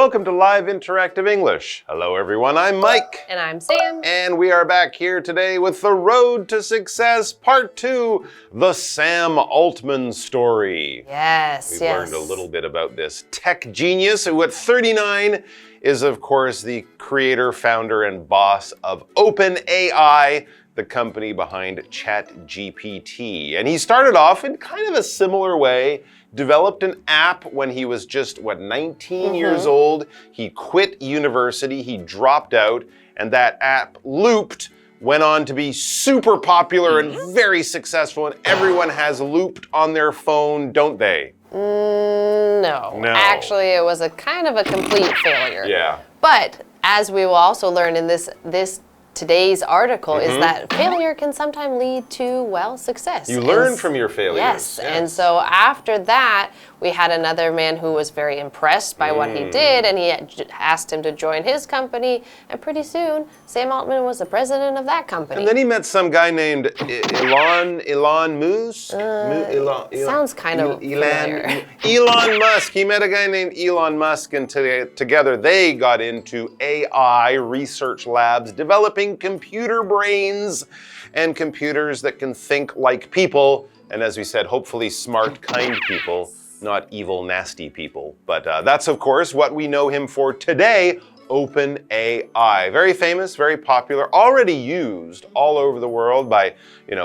welcome to Live Interactive English. Hello everyone, I'm Mike. And I'm Sam. And we are back here today with The Road to Success, Part 2, the Sam Altman story. Yes, We've learned a little bit about this tech genius who at 39 is of course the creator, founder, and boss of OpenAI, the company behind ChatGPT. And he started off in kind of a similar way, developed an app when he was just, 19 years old. He quit university, he dropped out, and that app looped, went on to be super popular and very successful, and everyone has looped on their phone, don't they? No. Actually, it was a kind of a complete failure. Yeah. But as we will also learn in this today's article is that failure can sometimes lead to, well, success. You learn from your failures. Yes. And so after that, we had another man who was very impressed by what he did, and he asked him to join his company, and pretty soon, Sam Altman was the president of that company. And then he met some guy named Elon Musk. Sounds kind of familiar. Elon Musk. He met a guy named Elon Musk, and together they got into AI research labs, developing computer brains and computers that can think like people. And as we said, hopefully smart, kind people, not evil, nasty people. But that's, of course, what we know him for today, OpenAI. Very famous, very popular, already used all over the world by,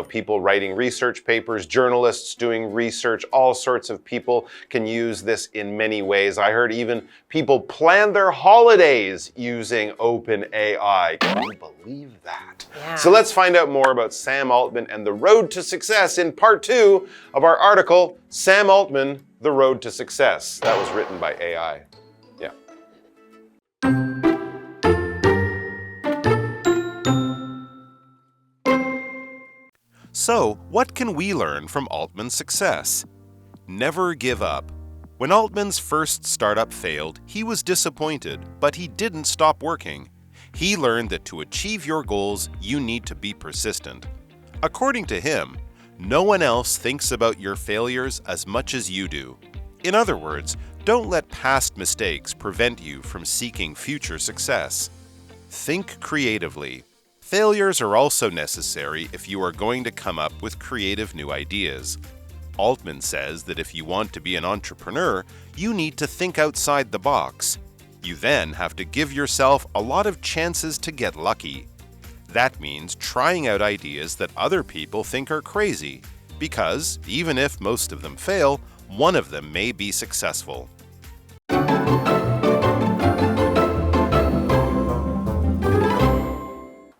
people writing research papers, journalists doing research, all sorts of people can use this in many ways. I heard even people plan their holidays using OpenAI. Can you believe that? Yeah. So let's find out more about Sam Altman and the road to success in part 2 of our article, Sam Altman, The Road to Success. That was written by AI. Yeah. So, what can we learn from Altman's success? Never give up. When Altman's first startup failed, he was disappointed, but he didn't stop working. He learned that to achieve your goals, you need to be persistent. According to him, no one else thinks about your failures as much as you do. In other words, don't let past mistakes prevent you from seeking future success. Think creatively. Failures are also necessary if you are going to come up with creative new ideas. Altman says that if you want to be an entrepreneur, you need to think outside the box. You then have to give yourself a lot of chances to get lucky. That means trying out ideas that other people think are crazy, because even if most of them fail, one of them may be successful.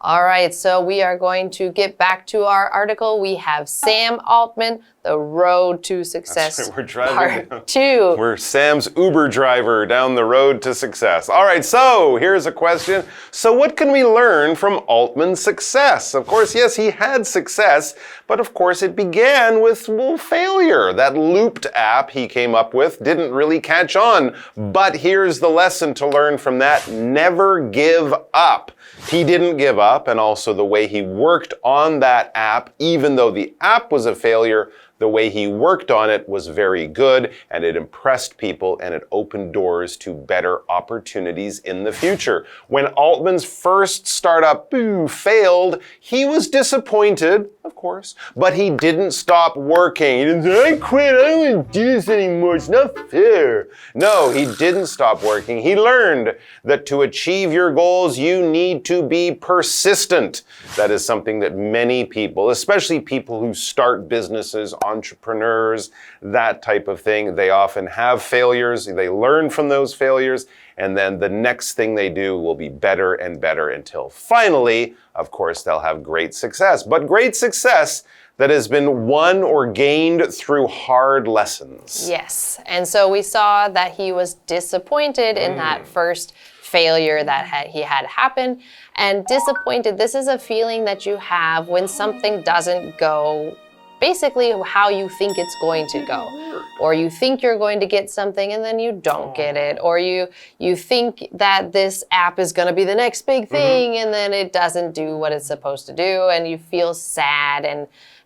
All right, so we are going to get back to our article. We have Sam Altman, The Road to Success, That's right, we're driving Part 2. We're Sam's Uber driver down the road to success. All right, so here's a question. So what can we learn from Altman's success? Of course, yes, he had success, but of course it began with, failure. That looped app he came up with didn't really catch on. But here's the lesson to learn from that. Never give up. He didn't give up, and also the way he worked on that app, even though the app was a failure, the way he worked on it was very good, and it impressed people, and it opened doors to better opportunities in the future. When Altman's first startup failed, he was disappointed, of course, but he didn't stop working. He didn't say, I quit, I don't want to do this anymore, it's not fair. No, he didn't stop working. He learned that to achieve your goals, you need to be persistent. That is something that many people, especially people who start businesses, entrepreneurs, that type of thing, they often have failures. They learn from those failures, and then the next thing they do will be better and better until finally, of course, they'll have great success. But great success that has been won or gained through hard lessons. Yes, and so we saw that he was disappointed in that first failure that he had happen. And disappointed, this is a feeling that you have when something doesn't go basically how you think it's going to go. Or you think you're going to get something and then you don't get it. Or you think that this app is going to be the next big thing and then it doesn't do what it's supposed to do, and you feel sad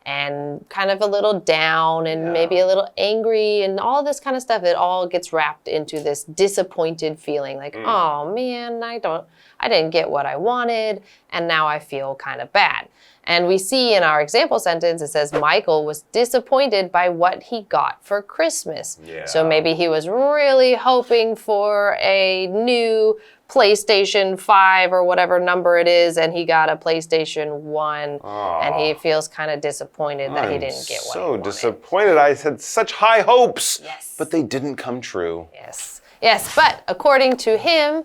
and kind of a little down and maybe a little angry and all this kind of stuff. It all gets wrapped into this disappointed feeling like, oh man, I didn't get what I wanted and now I feel kind of bad. And we see in our example sentence, it says Michael was disappointed by what he got for Christmas. So maybe he was really hoping for a new PlayStation 5 or whatever number it is, and he got a PlayStation 1, and he feels kind of disappointed that he didn't get what he wanted. So disappointed. I had such high hopes, but they didn't come true. Yes, but according to him,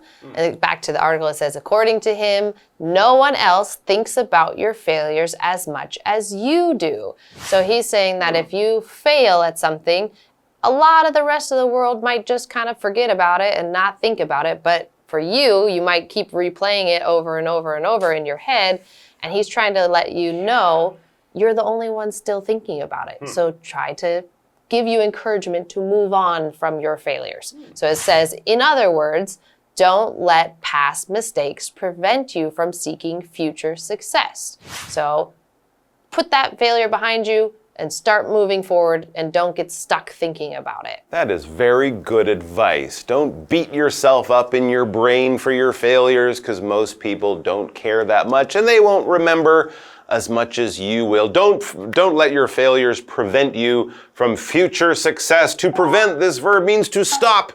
back to the article, it says, according to him, no one else thinks about your failures as much as you do. So he's saying that if you fail at something, a lot of the rest of the world might just kind of forget about it and not think about it. But for you, you might keep replaying it over and over and over in your head. And he's trying to let you know you're the only one still thinking about it. So try to give you encouragement to move on from your failures. So it says, in other words, don't let past mistakes prevent you from seeking future success. So put that failure behind you and start moving forward and don't get stuck thinking about it. That is very good advice. Don't beat yourself up in your brain for your failures because most people don't care that much and they won't remember as much as you will. Don't let your failures prevent you from future success. To prevent, this verb means to stop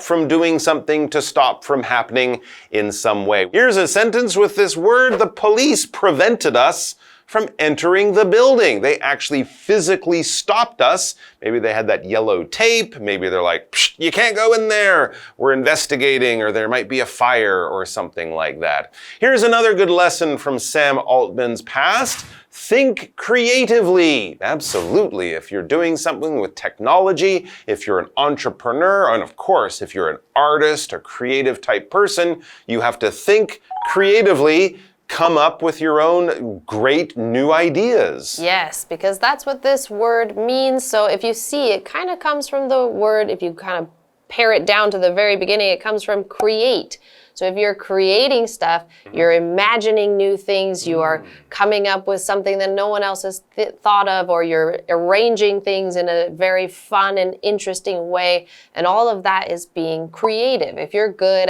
from doing something, to stop from happening in some way. Here's a sentence with this word. The police prevented us from entering the building. They actually physically stopped us. Maybe they had that yellow tape. Maybe they're like, psh, you can't go in there. We're investigating, or there might be a fire or something like that. Here's another good lesson from Sam Altman's past. Think creatively. Absolutely. If you're doing something with technology, if you're an entrepreneur, and of course, if you're an artist, a creative type person, you have to think creatively. Come up with your own great new ideas. Yes, because that's what this word means. So if you see, it kind of comes from the word, if you kind of pare it down to the very beginning, it comes from create. So if you're creating stuff, you're imagining new things, you are coming up with something that no one else has thought of, or you're arranging things in a very fun and interesting way. And all of that is being creative. If you're good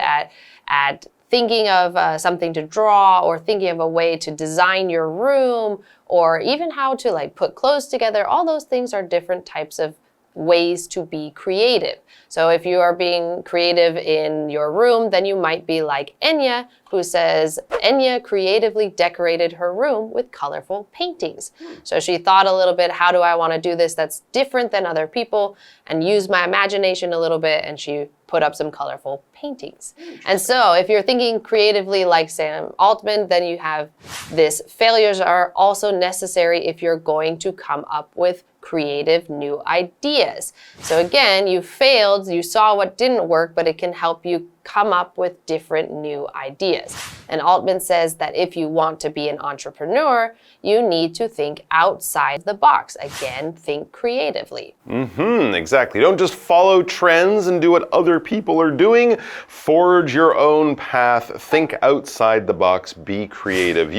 at thinking of something to draw, or thinking of a way to design your room, or even how to like put clothes together, all those things are different types of ways to be creative. So if you are being creative in your room, then you might be like Enya, who says Enya creatively decorated her room with colorful paintings. So she thought a little bit, how do I want to do this that's different than other people, and use my imagination a little bit, and she put up some colorful paintings. And so if you're thinking creatively like Sam Altman, then you have this. Failures are also necessary if you're going to come up with creative new ideas. So again, you failed, you saw what didn't work, but it can help you come up with different new ideas. And Altman says that if you want to be an entrepreneur, you need to think outside the box. Again, think creatively. Exactly. Don't just follow trends and do what other people are doing. Forge your own path. Think outside the box. Be creative.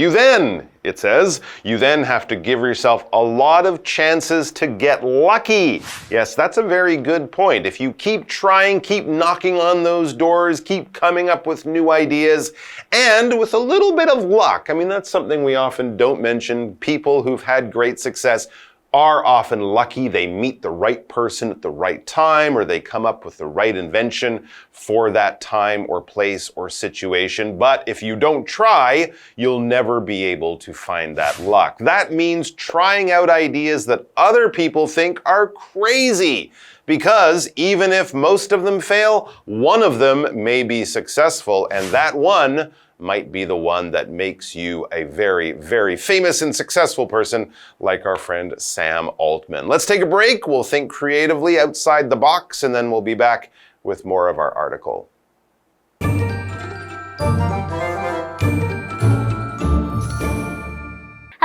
It says, you then have to give yourself a lot of chances to get lucky. Yes, that's a very good point. If you keep trying, keep knocking on those doors, keep coming up with new ideas, and with a little bit of luck, I mean, that's something we often don't mention. People who've had great success are often lucky. They meet the right person at the right time, or they come up with the right invention for that time or place or situation. But if you don't try, you'll never be able to find that luck. That means trying out ideas that other people think are crazy. Because even if most of them fail, one of them may be successful, and that one might be the one that makes you a very, very famous and successful person like our friend Sam Altman. Let's take a break. We'll think creatively outside the box, and then we'll be back with more of our article.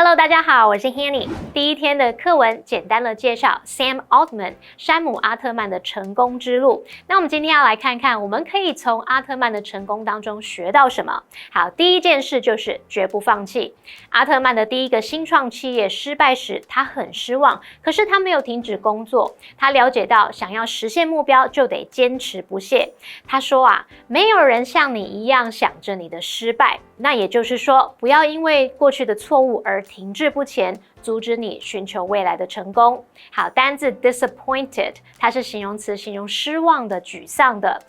Hello， 大家好，我是 Hanny。第一天的课文简单的介绍 Sam Altman 山姆阿特曼的成功之路。那我们今天要来看看，我们可以从阿特曼的成功当中学到什么。好，第一件事就是绝不放弃。阿特曼的第一个新创企业失败时，他很失望，可是他没有停止工作。他了解到，想要实现目标，就得坚持不懈。他说啊，没有人像你一样想着你的失败。那也就是说，不要因为过去的错误而停滞不前，阻止你寻求未来的成功。好，单字 disappointed， 它是形容词，形容失望的、沮丧的。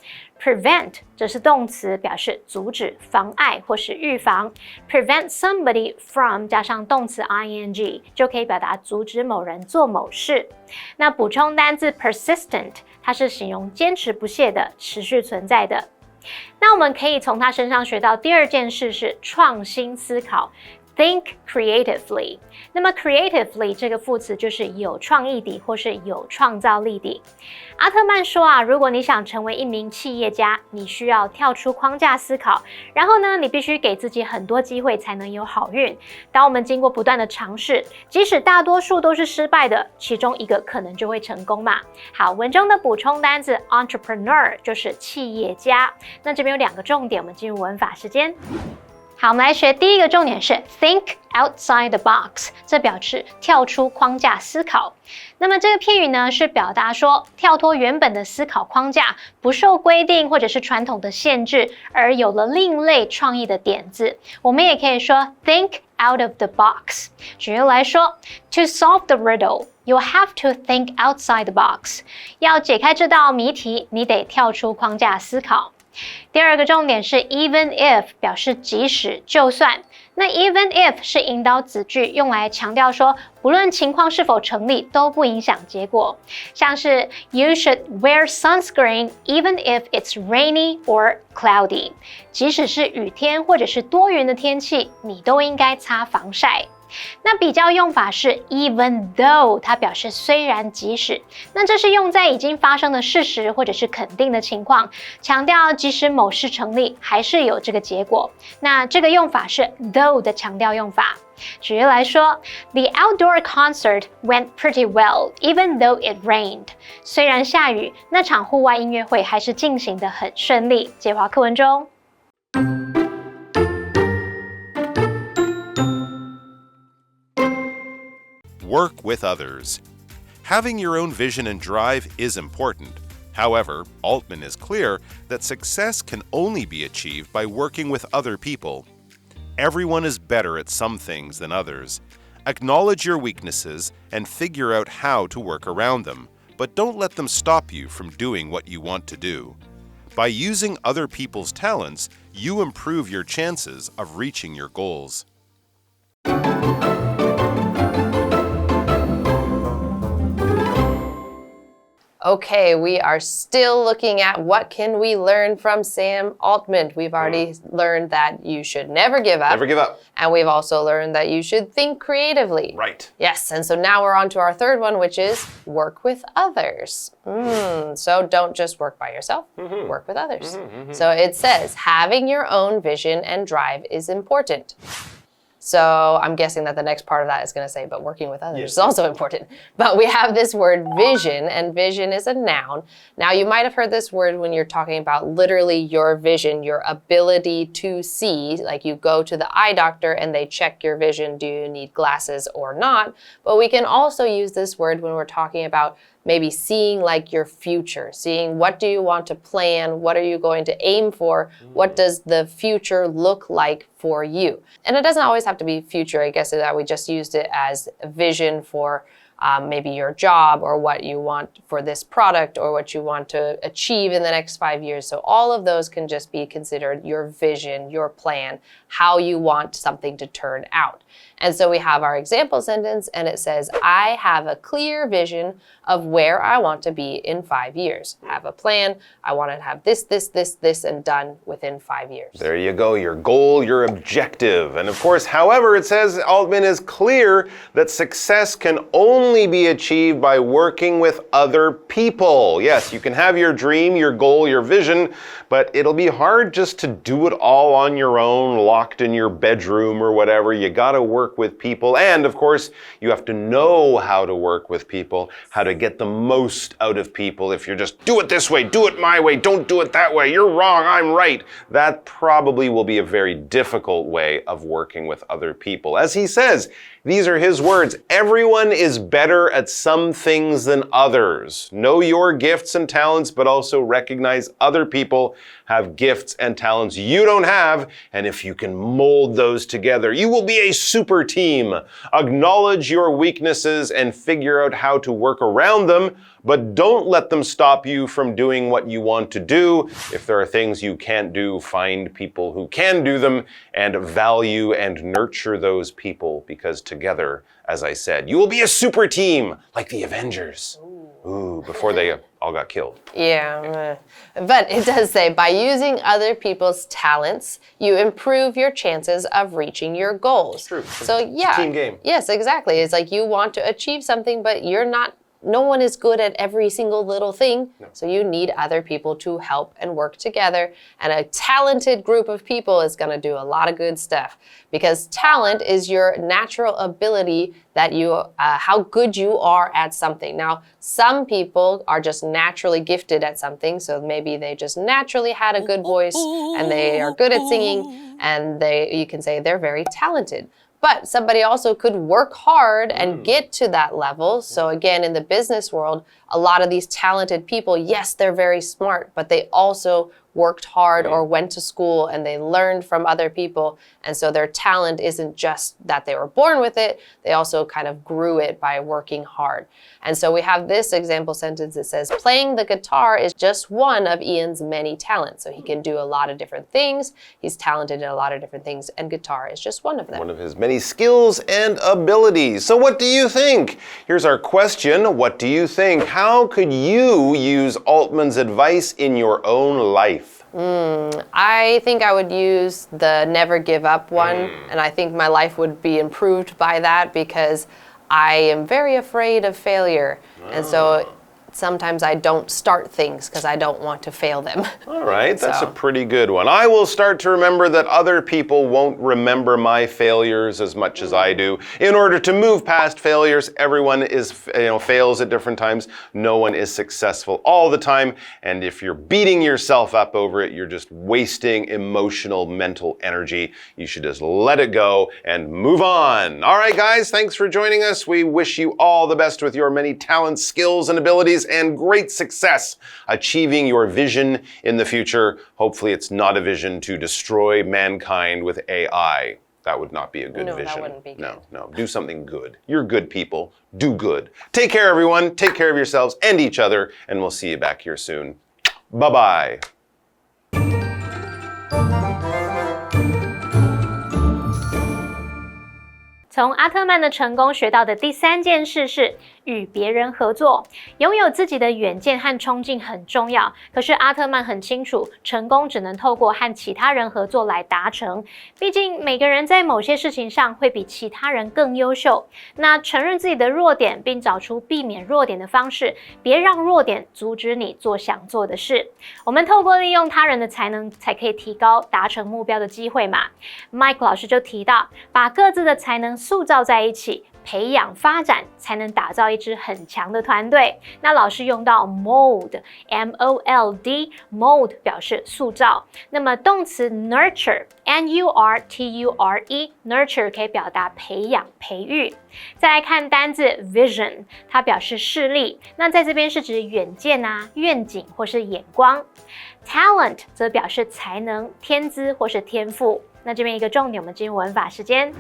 Prevent 这是动词，表示阻止、妨碍或是预防。Prevent somebody from 加上动词 ing 就可以表达阻止某人做某事。那补充单字 persistent， 它是形容坚持不懈的、持续存在的。那我们可以从他身上学到第二件事是创新思考。Think creatively。那么 creatively 这个副词就是有创意的或是有创造力的。阿特曼说啊，如果你想成为一名企业家，你需要跳出框架思考，然后呢，你必须给自己很多机会才能有好运。当我们经过不断的尝试，即使大多数都是失败的，其中一个可能就会成功嘛。好，文中的补充单字 entrepreneur 就是企业家。那这边有两个重点，我们进入文法时间。好，我们来学第一个重点是 think outside the box， 这表示跳出框架思考。那么这个片语呢，是表达说跳脱原本的思考框架，不受规定或者是传统的限制，而有了另类创意的点子。我们也可以说 think out of the box。举例来说 ，To solve the riddle, you'll have to think outside the box。要解开这道谜题，你得跳出框架思考。第二个重点是 even if， 表示即使就算。那 even if 是引导子句，用来强调说不论情况是否成立都不影响结果。像是 You should wear sunscreen even if it's rainy or cloudy。即使是雨天或者是多云的天气，你都应该擦防晒。那比较用法是 even though， 它表示虽然即使。那这是用在已经发生的事实或者是肯定的情况，强调即使某事成立，还是有这个结果。那这个用法是 though 的强调用法。举例来说 The outdoor concert went pretty well, even though it rained。虽然下雨，那场户外音乐会还是进行得很顺利。接华课文中。Work with others. Having your own vision and drive is important. However, Altman is clear that success can only be achieved by working with other people. Everyone is better at some things than others. Acknowledge your weaknesses and figure out how to work around them, but don't let them stop you from doing what you want to do. By using other people's talents, you improve your chances of reaching your goals. Okay, we are still looking at what can we learn from Sam Altman. We've already learned that you should never give up. Never give up. And we've also learned that you should think creatively. Right. Yes, and so now we're on to our third one, which is work with others. So don't just work by yourself, work with others. So it says, having your own vision and drive is important. So I'm guessing that the next part of that is going to say, but working with others is also important. But we have this word vision, and vision is a noun. Now, you might have heard this word when you're talking about literally your vision, your ability to see. Like you go to the eye doctor and they check your vision. Do you need glasses or not? But we can also use this word when we're talking about maybe seeing like your future, seeing what do you want to plan, what are you going to aim for, what does the future look like for you. And it doesn't always have to be future. I guess that we just used it as a vision for maybe your job or what you want for this product or what you want to achieve in the next 5 years. So all of those can just be considered your vision, your plan, how you want something to turn out. And so we have our example sentence and it says, I have a clear vision of where I want to be in 5 years. I have a plan. I want to have this, and done within 5 years. There you go, your goal, your objective. And of course, however, it says Altman is clear that success can only be achieved by working with other people. Yes, you can have your dream, your goal, your vision, but it'll be hard just to do it all on your own, locked in your bedroom or whatever. You got to work work with people. And of course, you have to know how to work with people, how to get the most out of people. If you're just, do it this way, do it my way, don't do it that way, you're wrong, I'm right. That probably will be a very difficult way of working with other people. As he says, these are his words, everyone is better at some things than others. Know your gifts and talents, but also recognize other people have gifts and talents you don't have, and if you can mold those together, you will be a super team. Acknowledge your weaknesses and figure out how to work around them, but don't let them stop you from doing what you want to do. If there are things you can't do, find people who can do them and value and nurture those people, because together, as I said, you will be a super team like the Avengers. Ooh, before they all got killed. Yeah, but it does say, by using other people's talents, you improve your chances of reaching your goals. True. So yeah. Team game. Yes, exactly. It's like you want to achieve something, but no one is good at every single little thing. No. So you need other people to help and work together. And a talented group of people is going to do a lot of good stuff, because talent is your natural ability that how good you are at something. Now, some people are just naturally gifted at something. So maybe they just naturally had a good voice and they are good at singing, and you can say they're very talented. But somebody also could work hard and get to that level. So again, in the business world, a lot of these talented people, yes, they're very smart, but they also worked hard or went to school and they learned from other people. And so their talent isn't just that they were born with it, they also kind of grew it by working hard. And so we have this example sentence that says, playing the guitar is just one of Ian's many talents. So he can do a lot of different things. He's talented in a lot of different things, and guitar is just one of them. One of his many skills and abilities. So what do you think? Here's our question. What do you think? How could you use Altman's advice in your own life? I think I would use the never give up one, and I think my life would be improved by that, because I am very afraid of failure. And so sometimes I don't start things because I don't want to fail them. All right, that's a pretty good one. I will start to remember that other people won't remember my failures as much as I do. In order to move past failures, everyone fails at different times. No one is successful all the time. And if you're beating yourself up over it, you're just wasting emotional, mental energy. You should just let it go and move on. All right, guys, thanks for joining us. We wish you all the best with your many talents, skills, and abilities, and great success achieving your vision in the future. Hopefully it's not a vision to destroy mankind with AI. That would not be a good vision. No, that wouldn't be good. No, do something good. You're good people. Do good. Take care, everyone. Take care of yourselves and each other, and we'll see you back here soon. Bye-bye. 从阿特曼的成功学到的第3件事是与别人合作。拥有自己的远见和冲劲很重要，可是阿特曼很清楚，成功只能透过和其他人合作来达成。毕竟每个人在某些事情上会比其他人更优秀。那承认自己的弱点，并找出避免弱点的方式，别让弱点阻止你做想做的事。我们透过利用他人的才能，才可以提高达成目标的机会嘛。Mike 老师就提到，把各自的才能塑造在一起，培养发展，才能打造一支很强的团队。那老师用到 mold M-O-L-D mold 表示塑造。那么动词 nurture N-U-R-T-U-R-E nurture 可以表达培养、培育。再来看单字 vision， 它表示视力。那在这边是指远见啊、愿景或是眼光。talent 则表示才能、天资或是天赋。那这边一个重点，我们进入文法时间。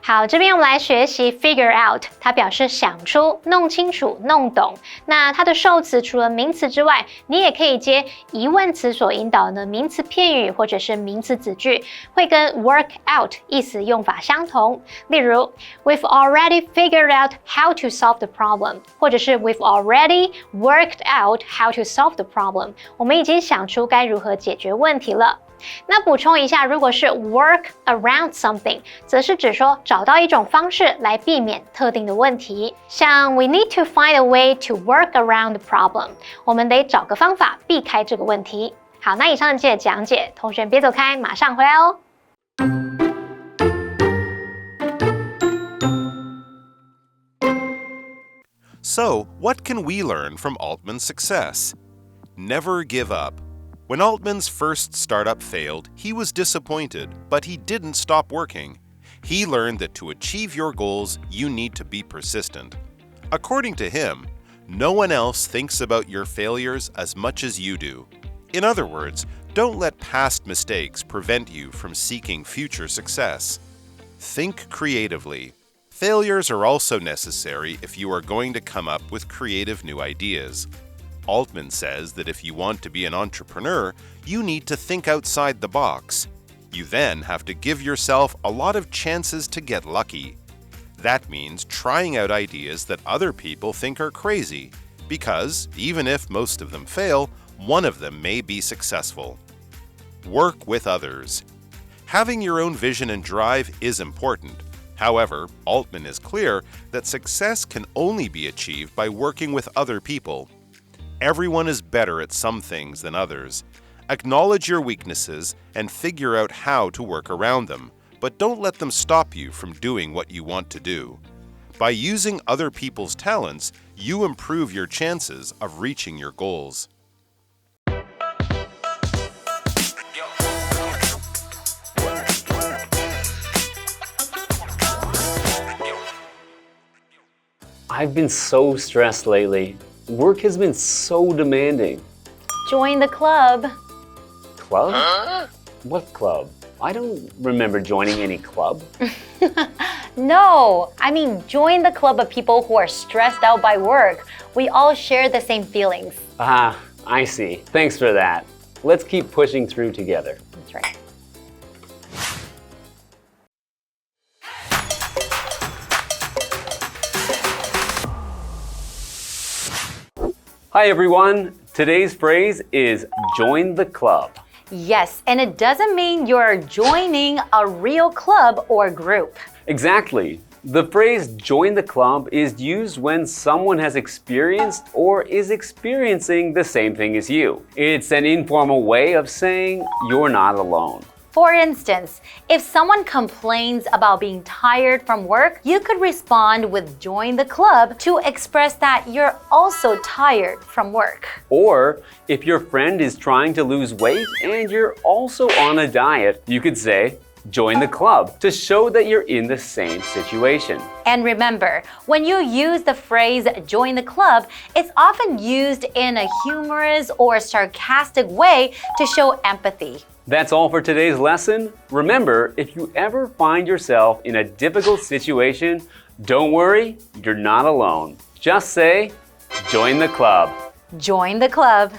好，这边我们来学习 figure out， 它表示想出、弄清楚、弄懂。那它的受词除了名词之外，你也可以接疑问词所引导的名词片语或者是名词子句，会跟 work out 意思用法相同。例如 We've already figured out how to solve the problem， 或者是 We've already worked out how to solve the problem， 我们已经想出该如何解决问题了。那补充一下，如果是 work around something， 则是指说找到一种方式来避免特定的问题。像 we need to find a way to work around the problem， 我们得找个方法避开这个问题。好，那以上的讲解，同学别走开，马上回来哦。So, what can we learn from Altman's success? Never give up. When Altman's first startup failed, he was disappointed, but he didn't stop working. He learned that to achieve your goals, you need to be persistent. According to him, no one else thinks about your failures as much as you do. In other words, don't let past mistakes prevent you from seeking future success. Think creatively. Failures are also necessary if you are going to come up with creative new ideas. Altman says that if you want to be an entrepreneur, you need to think outside the box. You then have to give yourself a lot of chances to get lucky. That means trying out ideas that other people think are crazy, because even if most of them fail, one of them may be successful. Work with others. Having your own vision and drive is important. However, Altman is clear that success can only be achieved by working with other people. Everyone is better at some things than others. Acknowledge your weaknesses and figure out how to work around them, but don't let them stop you from doing what you want to do. By using other people's talents, you improve your chances of reaching your goals. I've been so stressed lately. Work has been so demanding. Join the club. Club? Huh? What club? I don't remember joining any club. No, I mean join the club of people who are stressed out by work. We all share the same feelings. Ah, I see. Thanks for that. Let's keep pushing through together. That's right. Hi everyone. Today's phrase is join the club. Yes, and it doesn't mean you're joining a real club or group. Exactly. The phrase join the club is used when someone has experienced or is experiencing the same thing as you. It's an informal way of saying you're not alone. For instance, if someone complains about being tired from work, you could respond with join the club to express that you're also tired from work. Or if your friend is trying to lose weight and you're also on a diet, you could say join the club to show that you're in the same situation. And remember, when you use the phrase join the club, it's often used in a humorous or sarcastic way to show empathy. That's all for today's lesson. Remember, if you ever find yourself in a difficult situation, don't worry, you're not alone. Just say, join the club. Join the club.